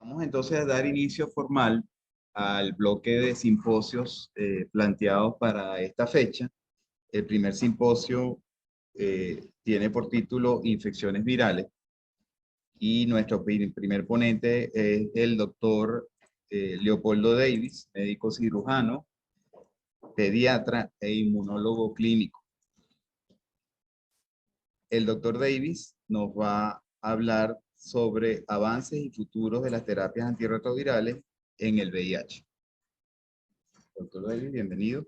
Vamos entonces a dar inicio formal al bloque de simposios planteados para esta fecha. El primer simposio tiene por título Infecciones virales y nuestro primer ponente es el doctor Leopoldo Davis, médico cirujano, pediatra e inmunólogo clínico. El doctor Davis nos va a hablar sobre avances y futuros de las terapias antirretrovirales en el VIH. Doctor Davis, bienvenido.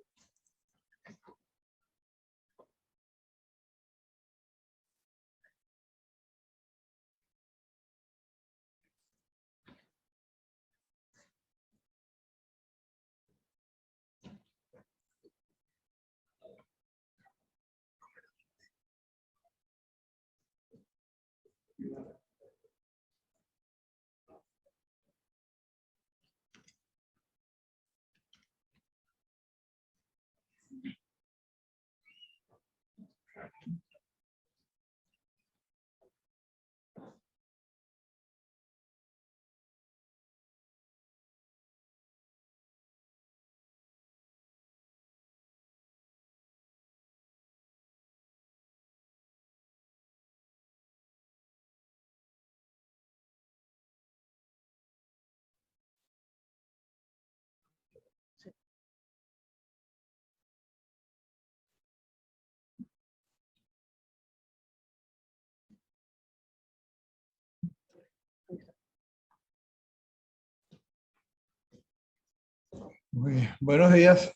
Muy bien. Buenos días.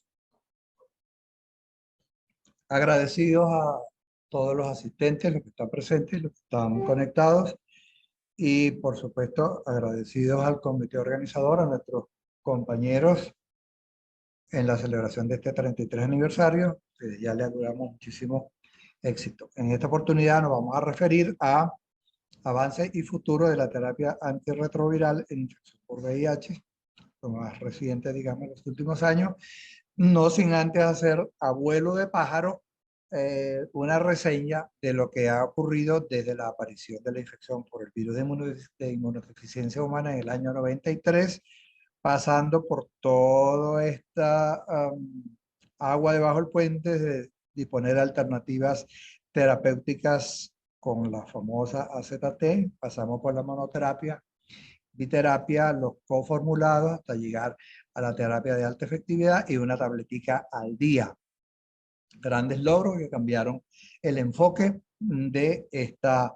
Agradecidos a todos los asistentes, los que están presentes, los que están conectados y por supuesto agradecidos al comité organizador, a nuestros compañeros en la celebración de este 33 aniversario, que ya le auguramos muchísimo éxito. En esta oportunidad nos vamos a referir a avances y futuro de la terapia antirretroviral en infección por VIH, lo más reciente, digamos, en los últimos años, no sin antes hacer abuelo de pájaro una reseña de lo que ha ocurrido desde la aparición de la infección por el virus de inmunodeficiencia humana en el año 93, pasando por toda esta agua debajo del puente de disponer de alternativas terapéuticas con la famosa AZT, pasamos por la monoterapia, biterapia, los coformulados, hasta llegar a la terapia de alta efectividad y una tabletica al día. Grandes logros que cambiaron el enfoque de esta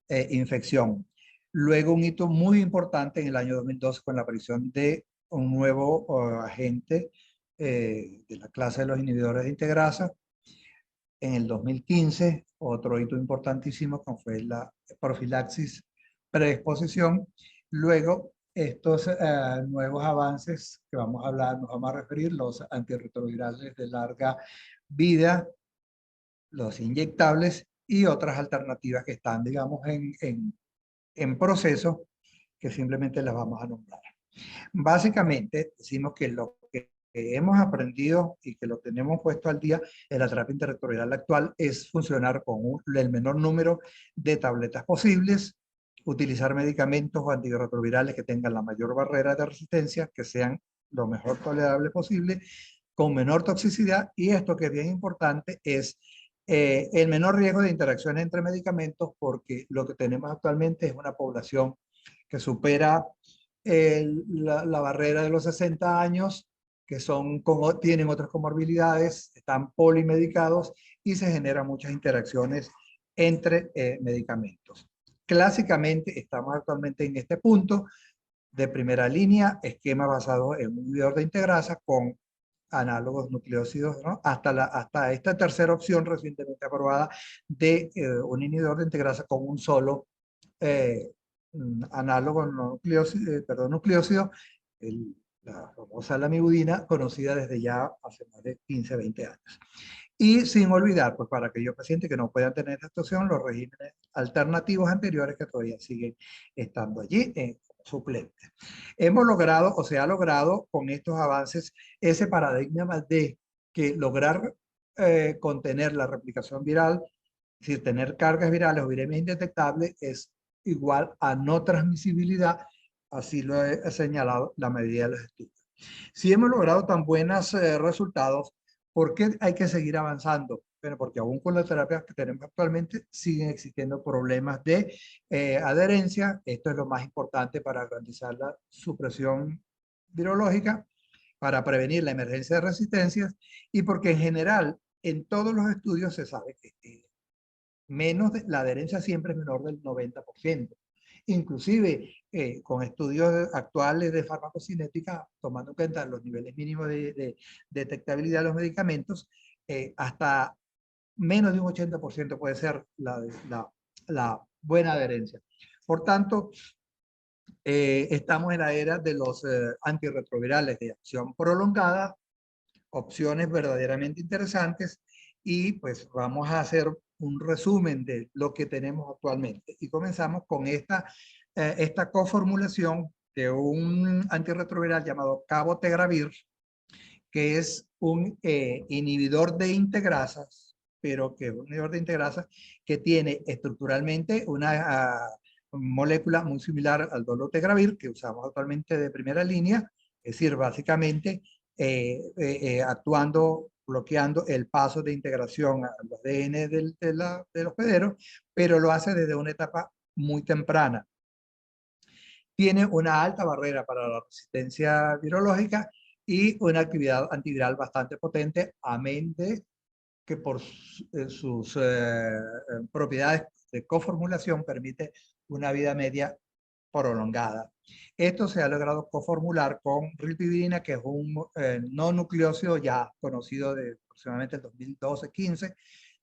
infección. Luego un hito muy importante en el año 2012 con la aparición de un nuevo agente de la clase de los inhibidores de integrasa. En el 2015, otro hito importantísimo que fue la profilaxis preexposición. Luego, estos nuevos avances que vamos a hablar, nos vamos a referir, los antirretrovirales de larga vida, los inyectables y otras alternativas que están, digamos, en proceso, que simplemente las vamos a nombrar. Básicamente, decimos que lo que hemos aprendido y que lo tenemos puesto al día en la terapia antirretroviral actual es funcionar con el menor número de tabletas posibles, utilizar medicamentos o antirretrovirales que tengan la mayor barrera de resistencia, que sean lo mejor tolerable posible, con menor toxicidad, y esto que es bien importante es el menor riesgo de interacciones entre medicamentos, porque lo que tenemos actualmente es una población que supera la barrera de los 60 años, que tienen otras comorbilidades, están polimedicados y se generan muchas interacciones entre medicamentos. Clásicamente estamos actualmente en este punto de primera línea, esquema basado en un inhibidor de integrasa con análogos nucleócidos, ¿no? Hasta esta tercera opción recientemente aprobada de un inhibidor de integrasa con un solo análogo nucleócido, la famosa lamivudina, conocida desde ya hace más de 15, 20 años. Y sin olvidar, pues para aquellos pacientes que no puedan tener esta opción, los regímenes alternativos anteriores que todavía siguen estando allí suplentes. Hemos logrado, o se ha logrado con estos avances, ese paradigma de que lograr contener la replicación viral, es decir, tener cargas virales o viremias indetectables, es igual a no transmisibilidad Así lo he señalado la mayoría de los estudios. Si hemos logrado tan buenos resultados, ¿por qué hay que seguir avanzando? Bueno, porque aún con las terapias que tenemos actualmente siguen existiendo problemas de adherencia. Esto es lo más importante para garantizar la supresión virológica, para prevenir la emergencia de resistencias y porque en general en todos los estudios se sabe que la adherencia siempre es menor del 90%. Inclusive con estudios actuales de farmacocinética, tomando en cuenta los niveles mínimos de detectabilidad de los medicamentos, hasta menos de un 80% puede ser la buena adherencia. Por tanto, estamos en la era de los antirretrovirales de acción prolongada, opciones verdaderamente interesantes, y pues vamos a hacer un resumen de lo que tenemos actualmente. Y comenzamos con esta coformulación de un antirretroviral llamado cabotegravir, que es un inhibidor de integrasas, pero que es un inhibidor de integrasas que tiene estructuralmente una molécula muy similar al dolutegravir, que usamos actualmente de primera línea, es decir, básicamente actuando, bloqueando el paso de integración al ADN del hospedero, pero lo hace desde una etapa muy temprana. Tiene una alta barrera para la resistencia virológica y una actividad antiviral bastante potente, amén de que por sus propiedades de coformulación permite una vida media prolongada. Esto se ha logrado coformular con rilpivirina, que es un no nucleócido ya conocido de aproximadamente el 2012-15,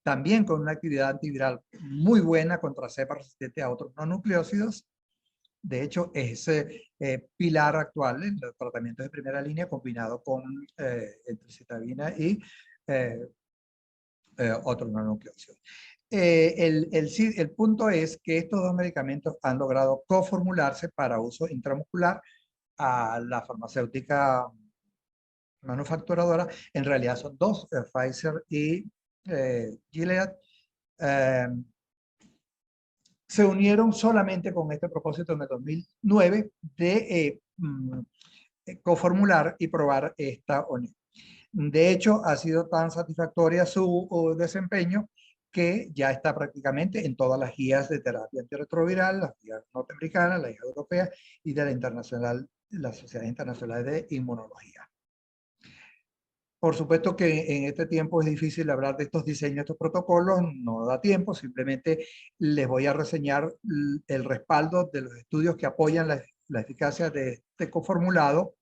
también con una actividad antiviral muy buena contra cepas resistentes a otros no nucleócidos. De hecho, es pilar actual en los tratamientos de primera línea combinado con entricitabina y otros no nucleócidos. El punto es que estos dos medicamentos han logrado coformularse para uso intramuscular a la farmacéutica manufacturadora. En realidad son dos, Pfizer y Gilead. Se unieron solamente con este propósito en el 2009 de coformular y probar esta unión. De hecho, ha sido tan satisfactoria su desempeño que ya está prácticamente en todas las guías de terapia antirretroviral, las guías norteamericanas, la guía europea y de la Sociedad Internacional de Inmunología. Por supuesto que en este tiempo es difícil hablar de estos diseños, estos protocolos, no da tiempo, simplemente les voy a reseñar el respaldo de los estudios que apoyan la eficacia de este coformulado.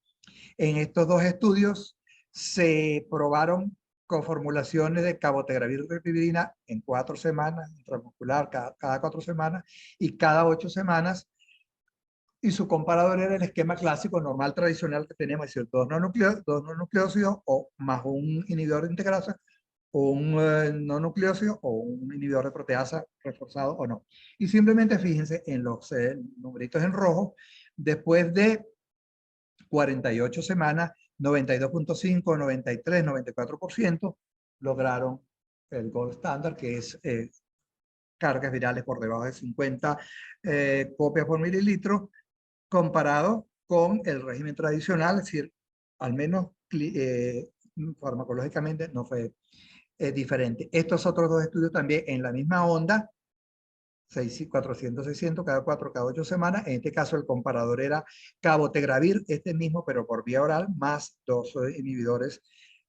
En estos dos estudios se probaron coformulaciones de cabotegravir y rilpivirina en 4 semanas, intramuscular cada 4 semanas y cada 8 semanas, y su comparador era el esquema clásico normal tradicional que tenemos, es decir, dos no nucleócidos o más un inhibidor de integrasa, o un no nucleócido o un inhibidor de proteasa reforzado o no. Y simplemente fíjense en los numeritos en rojo, después de 48 semanas, 92.5, 93, 94% lograron el gold standard, que es cargas virales por debajo de 50 copias por mililitro, comparado con el régimen tradicional, es decir, al menos farmacológicamente no fue diferente. Estos otros dos estudios también en la misma onda, 400, 600, cada 4, cada 8 semanas. En este caso el comparador era cabotegravir, este mismo, pero por vía oral, más 2 inhibidores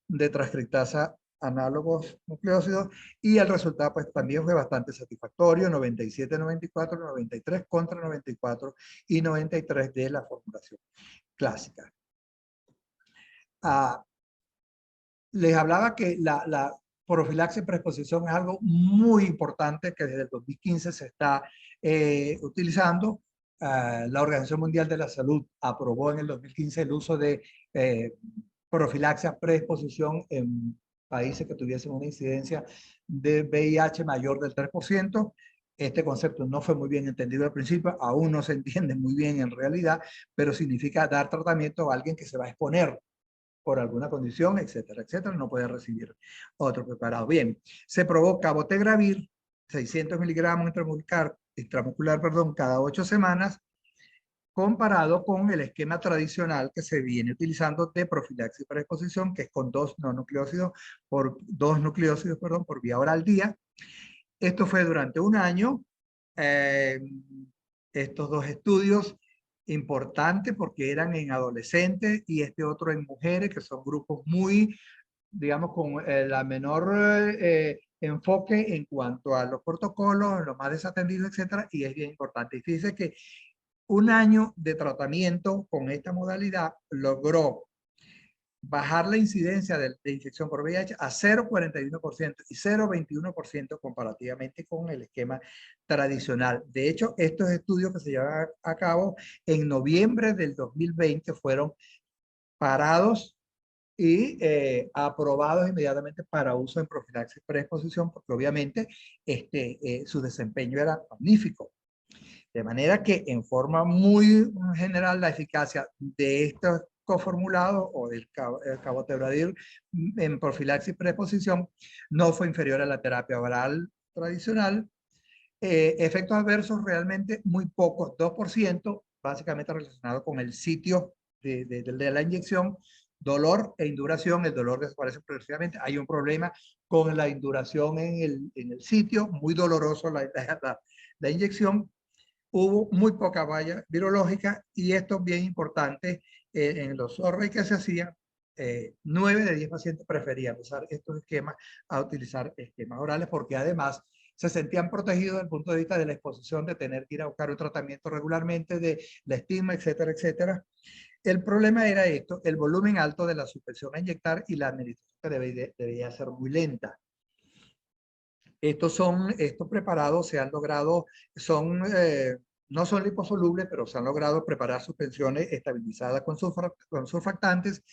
de transcriptasa análogos nucleócidos, y el resultado pues también fue bastante satisfactorio, 97, 94, 93 contra 94 y 93 de la formulación clásica. Les hablaba que la profilaxis preexposición es algo muy importante que desde el 2015 se está utilizando. La Organización Mundial de la Salud aprobó en el 2015 el uso de profilaxis preexposición en países que tuviesen una incidencia de VIH mayor del 3%. Este concepto no fue muy bien entendido al principio, aún no se entiende muy bien en realidad, pero significa dar tratamiento a alguien que se va a exponer por alguna condición, etcétera, etcétera, no puede recibir otro preparado. Bien, se probó cabotegravir, 600 miligramos intramuscular, cada 8 semanas, comparado con el esquema tradicional que se viene utilizando de profilaxis para exposición, que es con dos nucleócidos por vía oral día. Esto fue durante un año. Estos dos estudios importantes porque eran en adolescentes y este otro en mujeres, que son grupos muy, digamos, con la menor enfoque en cuanto a los protocolos, los más desatendidos, etcétera, y es bien importante. Y fíjese que un año de tratamiento con esta modalidad logró bajar la incidencia de infección por VIH a 0,41% y 0,21% comparativamente con el esquema tradicional. De hecho, estos estudios que se llevan a cabo en noviembre del 2020 fueron parados y aprobados inmediatamente para uso en profilaxis preexposición, porque obviamente su desempeño era magnífico. De manera que en forma muy general la eficacia de estos coformulados o del cabotegravir en profilaxis preexposición no fue inferior a la terapia oral tradicional. Efectos adversos realmente muy pocos, 2%, básicamente relacionado con el sitio de la inyección. Dolor e induración, el dolor desaparece progresivamente. Hay un problema con la induración en el sitio, muy doloroso la inyección. Hubo muy poca valla virológica y esto es bien importante. En los surveys que se hacían, 9 de 10 pacientes preferían usar estos esquemas a utilizar esquemas orales porque además se sentían protegidos desde el punto de vista de la exposición, de tener que ir a buscar un tratamiento regularmente, de la estigma, etcétera, etcétera. El problema era esto, el volumen alto de la suspensión a inyectar y la administración que debía ser muy lenta. Estos preparados se han logrado, no son liposolubles, pero se han logrado preparar suspensiones estabilizadas con surfactantes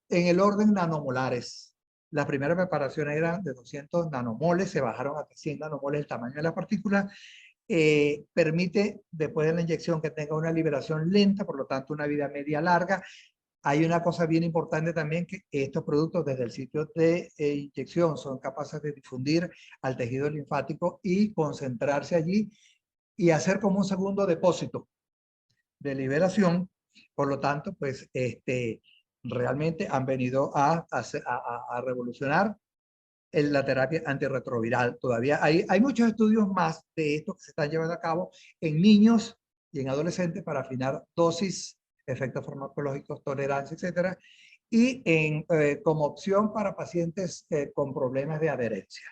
en el orden nanomolares. Las primeras preparaciones eran de 200 nanomoles, se bajaron a 100 nanomoles el tamaño de la partícula. Permite, después de la inyección, que tenga una liberación lenta, por lo tanto una vida media larga. Hay una cosa bien importante también, que estos productos desde el sitio de inyección son capaces de difundir al tejido linfático y concentrarse allí y hacer como un segundo depósito de liberación. Por lo tanto, pues realmente han venido a revolucionar la terapia antirretroviral. Todavía hay muchos estudios más de esto que se están llevando a cabo en niños y en adolescentes para afinar dosis, efectos farmacológicos, tolerancia, etcétera, y como opción para pacientes con problemas de adherencia.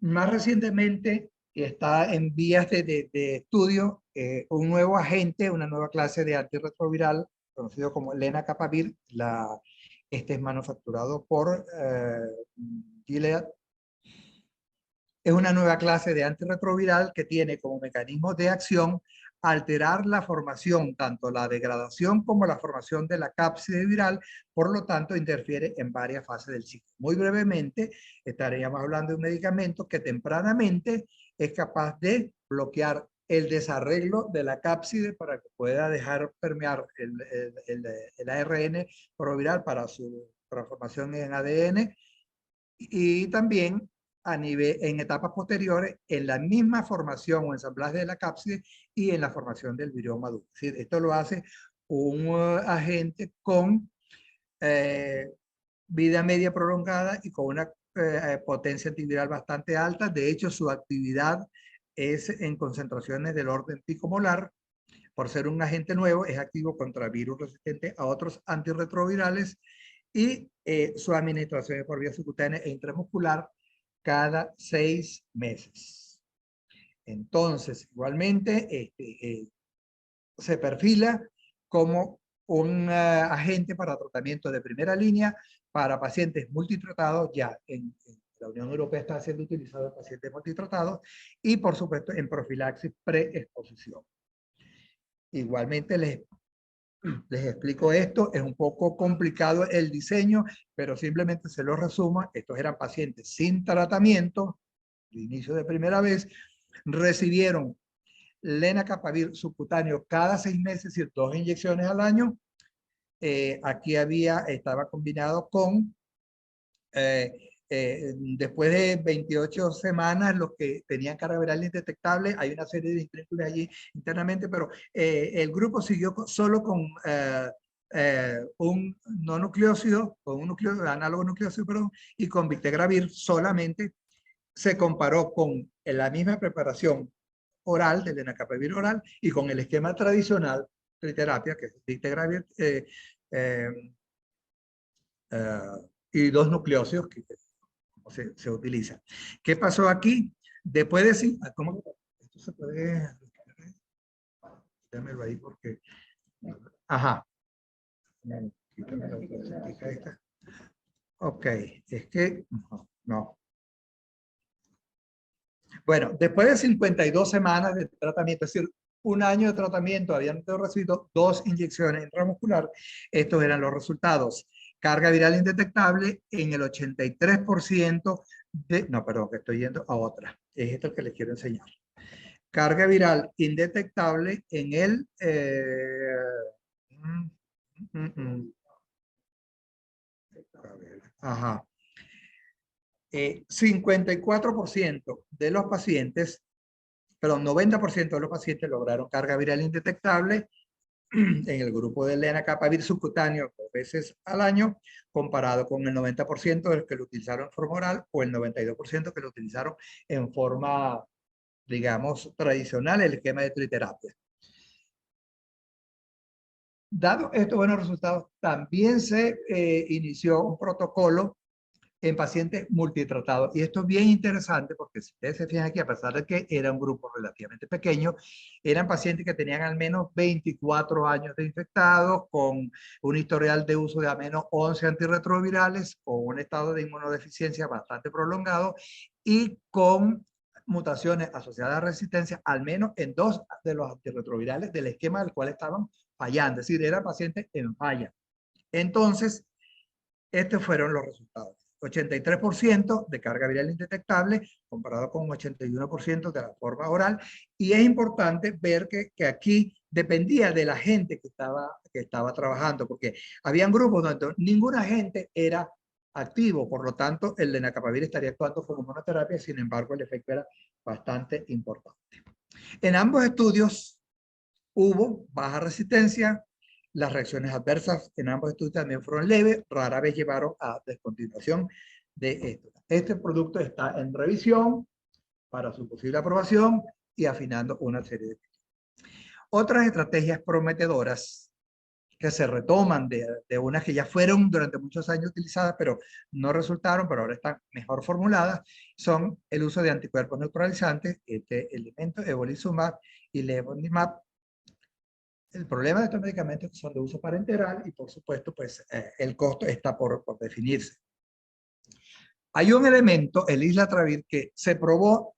Más recientemente está en vías de estudio un nuevo agente, una nueva clase de antirretroviral conocido como lenacapavir. Este es manufacturado por Gilead. Es una nueva clase de antirretroviral que tiene como mecanismo de acción alterar la formación, tanto la degradación como la formación de la cápside viral, por lo tanto interfiere en varias fases del ciclo. Muy brevemente, estaríamos hablando de un medicamento que tempranamente es capaz de bloquear el desarreglo de la cápside para que pueda dejar permear el ARN proviral para su transformación en ADN, y también en etapas posteriores, en la misma formación o ensamblaje de la cápside y en la formación del virión maduro. Es decir, esto lo hace un agente con vida media prolongada y con una potencia antiviral bastante alta. De hecho, su actividad es en concentraciones del orden picomolar. Por ser un agente nuevo, es activo contra virus resistentes a otros antirretrovirales y su administración es por vía subcutánea e intramuscular cada 6 meses. Entonces, igualmente, se perfila como un agente para tratamiento de primera línea para pacientes multitratados. Ya en la Unión Europea está siendo utilizado en pacientes multitratados y, por supuesto, en profilaxis preexposición. Igualmente les explico esto, es un poco complicado el diseño, pero simplemente se lo resumo. Estos eran pacientes sin tratamiento, de inicio de primera vez, recibieron lenacapavir subcutáneo cada 6 meses, y 2 inyecciones al año. Aquí estaba combinado con después de 28 semanas, los que tenían carga viral indetectable, hay una serie de intrínculos allí internamente, pero el grupo siguió solo con un no nucleócido, con un análogo nucleócido, perdón, y con Victegravir solamente. Se comparó con la misma preparación oral, del lenacapavir oral, y con el esquema tradicional de terapia, que es Victegravir, y dos nucleócidos que se utilizan. ¿Qué pasó aquí? Después de... ¿Cómo? Esto se puede... Déjamelo ahí porque... Ajá. Ok, es que... No. Bueno, después de 52 semanas de tratamiento, es decir, un año de tratamiento, habían recibido 2 inyecciones intramuscular. Estos eran los resultados. Carga viral indetectable en el 83% de... No, perdón, que estoy yendo a otra. Es esto que les quiero enseñar. Carga viral indetectable en el... Ajá. 54% de los pacientes, perdón, 90% de los pacientes lograron carga viral indetectable en el grupo de lenacapavir subcutáneo 2 veces al año, comparado con el 90% de los que lo utilizaron en forma oral o el 92% que lo utilizaron en forma, digamos, tradicional, el esquema de triterapia. Dado estos buenos resultados, también se inició un protocolo en pacientes multitratados. Y esto es bien interesante porque si ustedes se fijan aquí, a pesar de que era un grupo relativamente pequeño, eran pacientes que tenían al menos 24 años de infectados, con un historial de uso de al menos 11 antirretrovirales, con un estado de inmunodeficiencia bastante prolongado y con mutaciones asociadas a resistencia, al menos en 2 de los antirretrovirales del esquema del cual estaban fallando. Es decir, eran pacientes en falla. Entonces, estos fueron los resultados. 83% de carga viral indetectable comparado con 81% de la forma oral. Y es importante ver que aquí dependía de la gente que estaba trabajando, porque habían grupos donde ningún agente era activo, por lo tanto el lenacapavir estaría actuando como monoterapia, sin embargo el efecto era bastante importante. En ambos estudios hubo baja resistencia. Las reacciones adversas en ambos estudios también fueron leves, rara vez llevaron a descontinuación de esto. Este producto está en revisión para su posible aprobación y afinando una serie de cosas. Otras estrategias prometedoras que se retoman de unas que ya fueron durante muchos años utilizadas, pero no resultaron, pero ahora están mejor formuladas, son el uso de anticuerpos neutralizantes, este elemento evolizumab y leronlimab. El problema de estos medicamentos es que son de uso parenteral y por supuesto pues el costo está por definirse. Hay un elemento, el islatravir, que se probó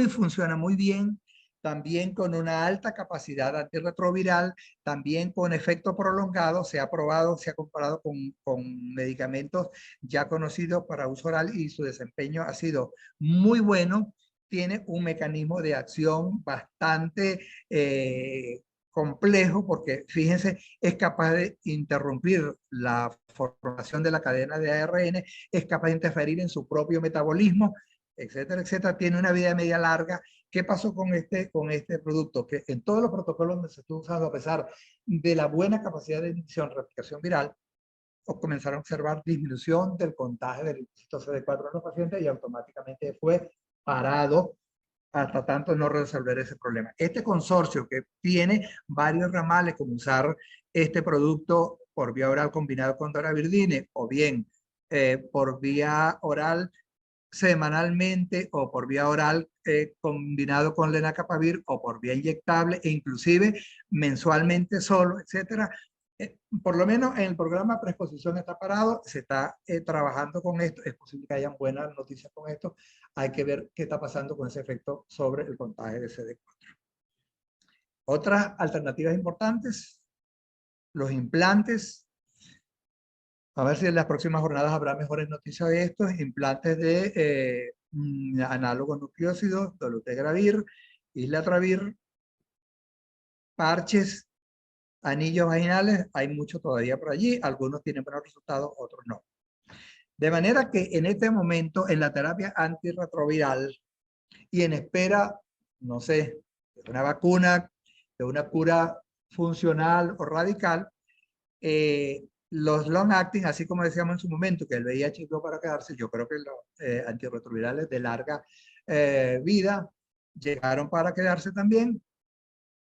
funciona muy bien, también con una alta capacidad antirretroviral, también con efecto prolongado, se ha probado, se ha comparado con medicamentos ya conocidos para uso oral y su desempeño ha sido muy bueno. Tiene un mecanismo de acción bastante complejo porque, fíjense, es capaz de interrumpir la formación de la cadena de ARN, es capaz de interferir en su propio metabolismo, etcétera, etcétera. Tiene una vida media larga. ¿Qué pasó con este producto? Que en todos los protocolos donde se estuvo usando, a pesar de la buena capacidad de inhibición, replicación viral, comenzaron a observar disminución del contagio del linfocito CD4 en los pacientes y automáticamente fue parado hasta tanto no resolver ese problema. Este consorcio que tiene varios ramales, como usar este producto por vía oral combinado con doravirdine o bien por vía oral semanalmente o por vía oral combinado con lenacapavir o por vía inyectable e inclusive mensualmente solo, etcétera. Por lo menos en el programa preexposición está parado, se está trabajando con esto, es posible que hayan buenas noticias con esto, hay que ver qué está pasando con ese efecto sobre el contagio de CD4. Otras alternativas importantes, los implantes. A ver si en las próximas jornadas habrá mejores noticias de estos, implantes de análogos nucleócidos, dolutegravir, islatravir, parches, anillos vaginales, hay mucho todavía por allí, algunos tienen buenos resultados, otros no. De manera que en este momento, en la terapia antirretroviral y en espera, no sé, de una vacuna, de una cura funcional o radical, los long acting, así como decíamos en su momento, que el VIH llegó para quedarse, yo creo que los antirretrovirales de larga vida llegaron para quedarse también,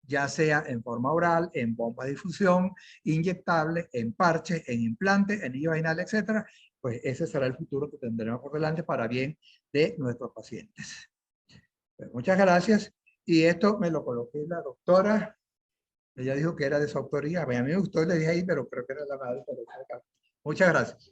ya sea en forma oral, en bomba de difusión, inyectable, en parche, en implante, en anillo vaginal, etcétera. Pues ese será el futuro que tendremos por delante para bien de nuestros pacientes. Pues muchas gracias. Y esto me lo coloqué la doctora. Ella dijo que era de su autoría. A mí me gustó, le dije ahí, pero creo que era la madre. Muchas gracias.